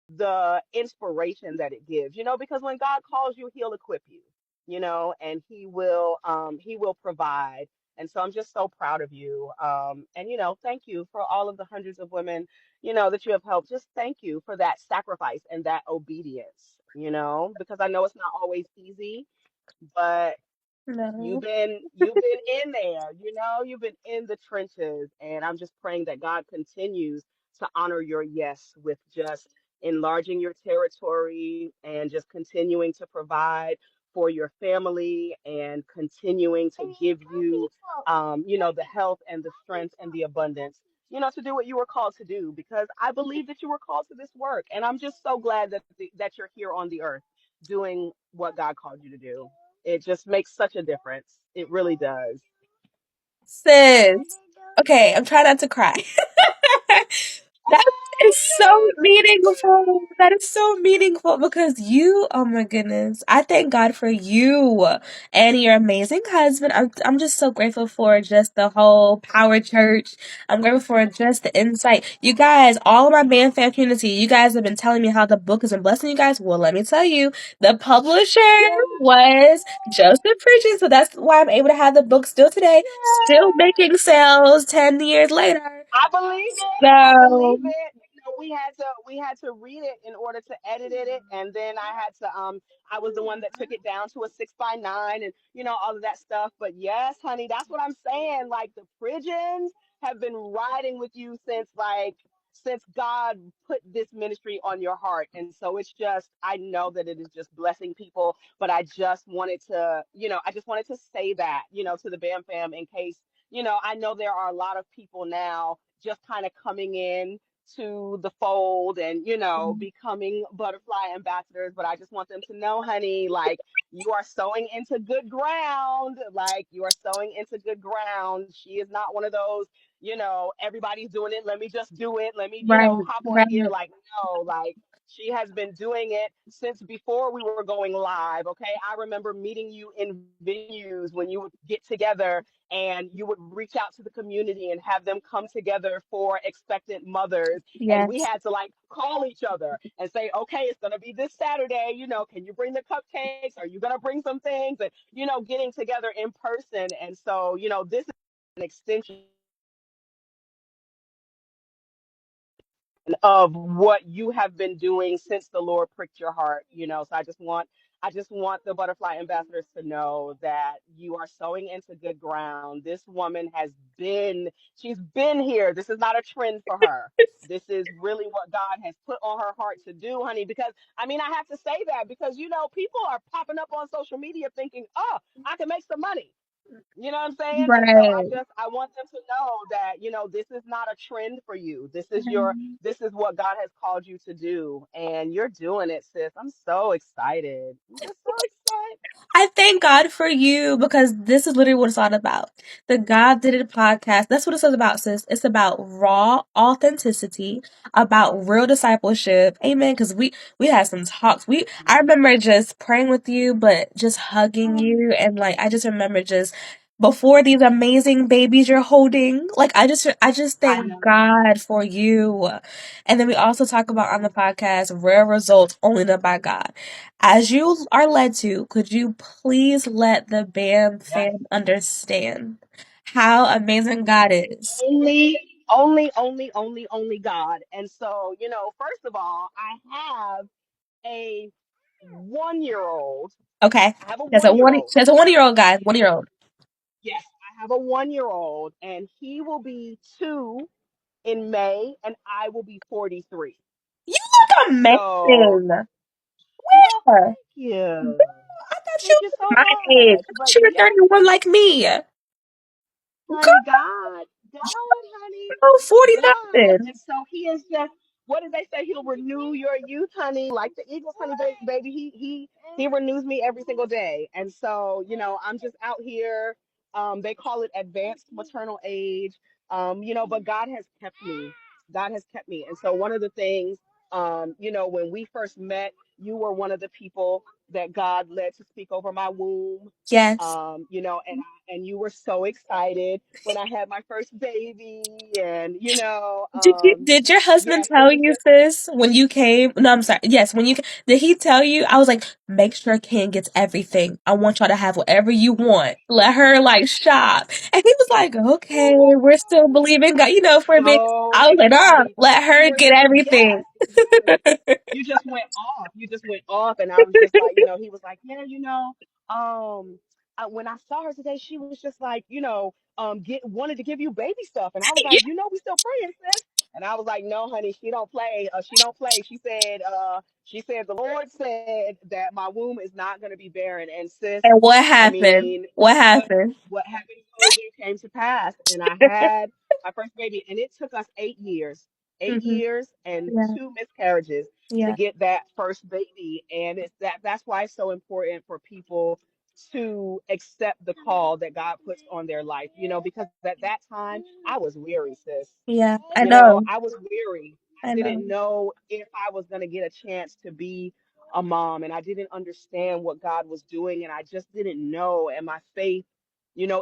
the inspiration that it gives, because when God calls you, he'll equip you, and he will provide. And so I'm just so proud of you. And thank you for all of the hundreds of women, that you have helped. Just thank you for that sacrifice and that obedience, because I know it's not always easy, but No. you've been in there, you've been in the trenches, and I'm just praying that God continues to honor your yes with just enlarging your territory and just continuing to provide for your family and continuing to give you the health and the strength and the abundance, to do what you were called to do, because I believe that you were called to this work, and I'm just so glad that you're here on the earth doing what God called you to do. It just makes such a difference. It really does. Sis. Okay, I'm trying not to cry. That is so Oh, meaningful. That is so meaningful because you, oh my goodness. I thank God for you and your amazing husband. I'm just so grateful for just the whole Power Church. I'm grateful for just the insight. You guys, all of my man fan community, you guys have been telling me how the book has been blessing you guys. Well, let me tell you, the publisher yes, was Joseph Preaching, so that's why I'm able to have the book still today, still yes. making sales 10 years later. I believe it. I So believe it. We had to read it in order to edit it, and then I was the one that took it down to a 6 by 9, and all of that stuff. But yes, honey, that's what I'm saying. Like, the Phrygians have been riding with you since God put this ministry on your heart. And so it's just, I know that it is just blessing people, but I just wanted to say that, to the Bam fam, in case, I know there are a lot of people now just kind of coming in to the fold and, becoming butterfly ambassadors. But I just want them to know, honey, like, you are sowing into good ground. Like, you are sowing into good ground. She is not one of those, everybody's doing it. Let me just do it. Let me, right, hop on right. here. Like, no, like, she has been doing it since before we were going live. Okay. I remember meeting you in venues when you would get together and you would reach out to the community and have them come together for expectant mothers. And we Yes, had to, like, call each other and say, okay, it's going to be this Saturday. Can you bring the cupcakes? Are you going to bring some things? And, getting together in person. And so, this is an extension of what you have been doing since the Lord pricked your heart. So I just want the butterfly ambassadors to know that you are sowing into good ground. This woman she's been here. This is not a trend for her. This is really what God has put on her heart to do, honey. Because I mean, I have to say that because people are popping up on social media thinking, oh, I can make some money. You know what I'm saying? And so I right. just I want them to know that, this is not a trend for you. This is what God has called you to do. And you're doing it, sis. I'm so excited. I'm just so excited. I thank God for you because this is literally what it's all about. The God Did It podcast. That's what it's all about, sis. It's about raw authenticity, about real discipleship. Amen. Because we had some talks. I remember just praying with you, but just hugging you, and like I just remember just before these amazing babies you're holding. Like I just I thank know. God for you. And then we also talk about on the podcast rare results only done by God. As you are led to, could you please let the BAM Yes. fam understand how amazing God is? Only God. And so, first of all, a 1 year old. Okay. I have a There's a one year one old. there's a 1 year old guy, 1 year old. Yes, I have a 1 year old, and he will be 2 in May, and I will be 43. You look So, amazing. well, Yeah. thank you. I thought you Thank you were so my age. much. I thought But you were yes, 31 like me. honey, Girl, God, honey, 40 God. nothing. And so he is just, what did they say? He'll renew your youth, honey, like the Eagles, honey, baby. He renews me every single day. And so, I'm just out here. They call it advanced maternal age. But God has kept me. God has kept me. And so one of the things, when we first met. you were one of the people that God led to speak over my womb. Yes. You know, and you were so excited when I had my first baby, and Did your husband yeah, it tell was you, just, sis, when you came? No, I'm sorry. Yes, when you did he tell you? I was like, make sure Ken gets everything. I want y'all to have whatever you want. Let her like shop. And he was like, okay, we're still believing God, for me. so I was like, excited. let You her were get everything. yes, you just went off. You just went off, and I was just like, he was like, yeah, when I saw her today, she was just like, get wanted to give you baby stuff, and I was like, we still praying, sis. And I was like, no, honey, she don't play. She don't play. She said the Lord said that my womb is not going to be barren, and sis, And what I happened? mean, What what happened? what happened told you came to pass, and I had my first baby, and it took us 8 years, eight Hmm. years and Yeah, two miscarriages to yeah, get that first baby. And that's why it's so important for people to accept the call that God puts on their life, because at that time I was weary, sis. yeah. I know. I was weary. I I know. didn't know if I was going to get a chance to be a mom, and I didn't understand what God was doing, and I just didn't know. And my faith,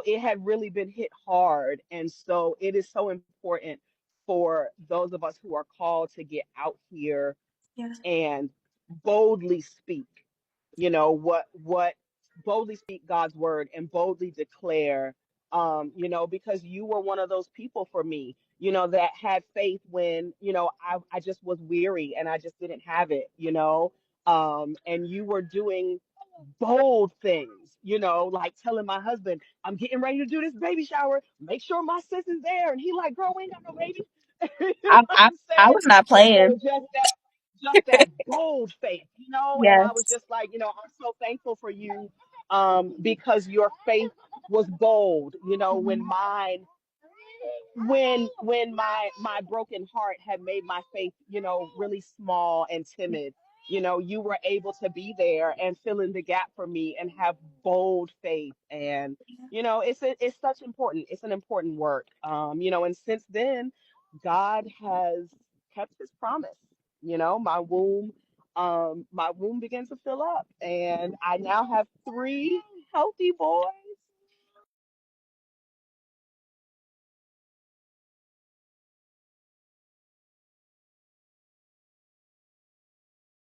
it had really been hit hard. And so it is so important for those of us who are called to get out here Yeah, and boldly speak, what boldly speak God's word and boldly declare, because you were one of those people for me, that had faith when, I just was weary and I just didn't have it, and you were doing bold things, like telling my husband, I'm getting ready to do this baby shower. Make sure my sis is there. And he like, girl, we ain't got no baby. You know I, what I, I'm I saying? was not And so playing. just that bold faith, and I was Yes. just like, I'm so thankful for you, because your faith was bold, Mhm. when my broken heart had made my faith, really small and timid, you were able to be there and fill in the gap for me and have bold faith. And it's such important, it's an important work, and since then God has kept his promise. My womb began to fill up, and I now have three healthy boys.